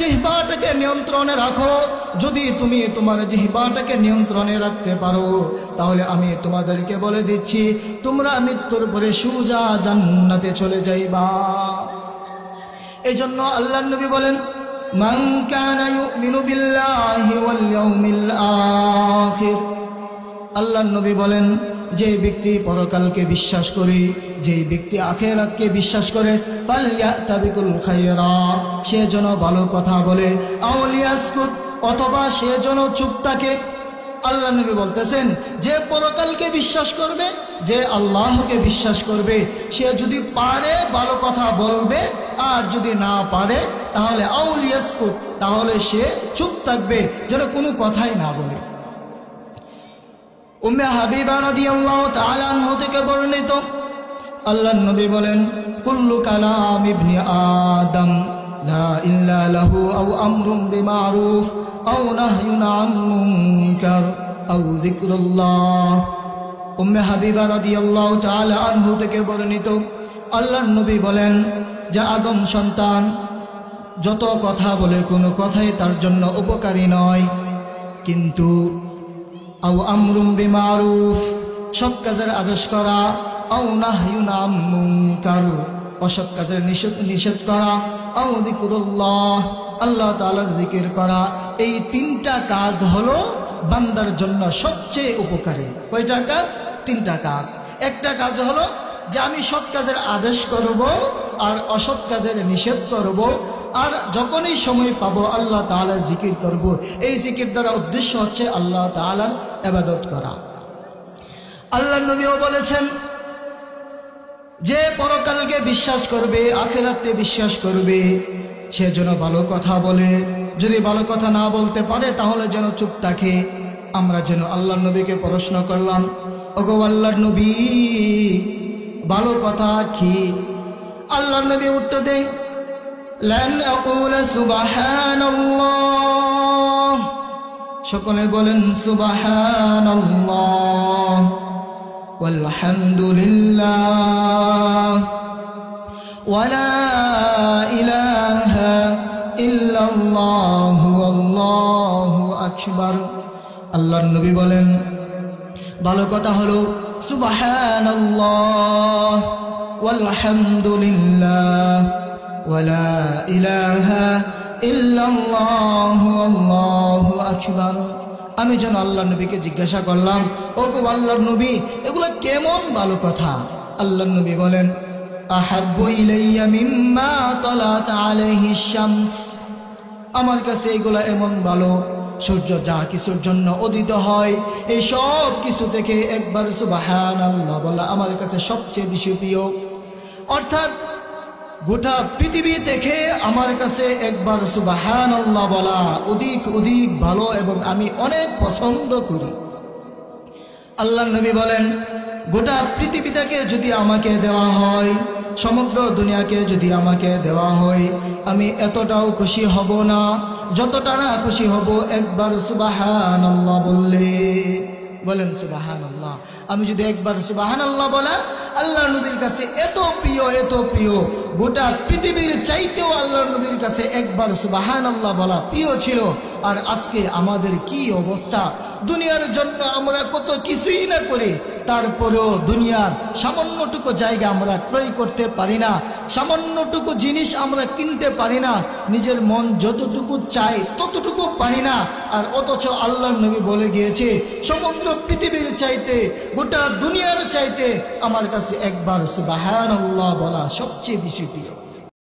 জিহ্বাটাকে নিয়ন্ত্রণে রাখো। যদি তুমি তোমার জিহ্বাটাকে নিয়ন্ত্রণে রাখতে পারো, তাহলে আমি তোমাদেরকে বলে দিচ্ছি, তোমরা মৃত্যুর পরে সোজা জান্নাতে চলে যাইবা। এই জন্য আল্লাহর নবী বলেন, মান কানা ইউমিনু বিল্লাহি ওয়াল ইয়াউমিল আখির। আল্লাহর নবী বলেন, যে ব্যক্তি পরকালকে বিশ্বাস করে, যে ব্যক্তি আখিরাতকে বিশ্বাস করে, ফালইয়াতাবিকুল খায়রা, সে যেন ভালো কথা বলে, আও লিয়াসকুত, অথবা সে যেন চুপ থাকে। আল্লাহ নবী বলতেছেন, যে পরকালকে বিশ্বাস করবে, যে আল্লাহকে বিশ্বাস করবে, সে যদি পারে ভালো কথা বলবে, আর যদি না পারে তাহলে আও লিয়াসকুত, তাহলে সে চুপ থাকবে, যেন কোনো কথাই না বলে। উম্মে হাবিবা রাদিয়াল্লাহু তাআলা আনহা থেকে বর্ণিত, আল্লাহর নবী বলেন, কুল্লু কালাম ইবনি আদম লা ইল্লা লাহু আও আমরুন বিমারুফ আও নাহয়ুন আন মুনকার আও যিকরুল্লাহ। উম্মে হাবিবা রাদিয়াল্লাহু তাআলা আনহা থেকে বর্ণিত, আল্লাহর নবী বলেন, যে আদম সন্তান যত কথা বলে কোনো কথাই তার জন্য উপকারী নয়, কিন্তু আও আমরুম বিমারুফ, সৎ কাজের আদেশ করা, আও নাহয়ুন আন মুনকার, অসৎ কাজের নিষেধ করা, আও যিকরুল্লাহ, আল্লাহ তাআলার জিকির করা, এই তিনটা কাজ হলো বান্দার জন্য সবচেয়ে উপকারী। কয়টা কাজ? তিনটা কাজ। একটা কাজ হলো যে আমি সৎ কাজের আদেশ করব আর অসৎ কাজের নিষেধ করব, আর যখনই সময় পাবো আল্লাহ তাআলার জিকির করব। এই জিকির দ্বারা উদ্দেশ্য হচ্ছে আল্লাহ তাআলার ইবাদত করা। আল্লাহর নবীও বলেছেন, যে পরকালকে বিশ্বাস করবে, আখিরাতে বিশ্বাস করবে, সে যেন ভালো কথা বলে, যদি ভালো কথা না বলতে পারে তাহলে যেন চুপ থাকে। আমরা যেন আল্লাহর নবীকে প্রশ্ন করলাম, ওগো আল্লাহর নবী, ভালো কথা কি? আল্লাহর নবী উত্তর দেয়, লান আকুলা সুবহানাল্লাহ। সকলে বলেন সুবহানাল্লাহ, ওয়ালহামদুলিল্লাহ, ওয়ালা ইলাহা ইল্লাল্লাহ, আল্লাহু আকবার। আল্লাহর নবী বলেন, ভালো কথা হলো সুবহানাল্লাহ, ওয়ালহামদুলিল্লাহ, ওয়ালা ইলাহা ইল্লাল্লাহ, আল্লাহু আকবার। আমি যেন আল্লাহর নবীকে জিজ্ঞাসা করলাম, ও গো আল্লাহর নবী, এগুলো কেমন ভালো কথা? আল্লাহর নবী বলেন, আহাব্বু ইলাইয়া মিম্মা তালাত আলাইহি শামস। আমার কাছে এগুলা এমন ভালো, সূর্য যা কিছুর জন্য উদিত হয়, এই সব কিছু থেকে একবার সুবহানাল্লাহ বলা আমার কাছে সবচেয়ে বেশি প্রিয়। অর্থাৎ গোটা পৃথিবী থেকে আমার কাছে একবার সুবহানাল্লাহ বলা অধিক অধিক ভালো এবং আমি অনেক পছন্দ করি। আল্লাহর নবী বলেন, গোটা পৃথিবী থেকে যদি আমাকে দেওয়া হয়, সমগ্র দুনিয়াকে যদি আমাকে দেওয়া হয়, আমি এতটাও খুশি হব না যতটা না খুশি হব একবার সুবহানাল্লাহ বললে। বলেন সুবহানাল্লাহ। আমি যদি একবার সুবহানাল্লাহ বলা আল্লাহর নবীর কাছে এত প্রিয়, এত প্রিয়, গোটা পৃথিবীর চাইতেও আল্লাহর নবীর কাছে একবার সুবহানাল্লাহ বলা প্রিয় ছিল। আর আজকে আমাদের কি অবস্থা? দুনিয়ার জন্য আমরা কত কিছুই না করি, তারপরেও দুনিয়ার সামান্যটুকু জায়গা আমরা ক্রয় করতে পারি না, সামান্যটুকু জিনিস আমরা কিনতে পারি না, নিজের মন যতটুকু চাই ততটুকু পারি না। আর অথচ আল্লাহর নবী বলে গিয়েছে, সমগ্র পৃথিবীর চাইতে, গোটা দুনিয়ার চাইতে আমার কাছে একবার সুবহানাল্লাহ বলা সবচেয়ে বেশি প্রিয়।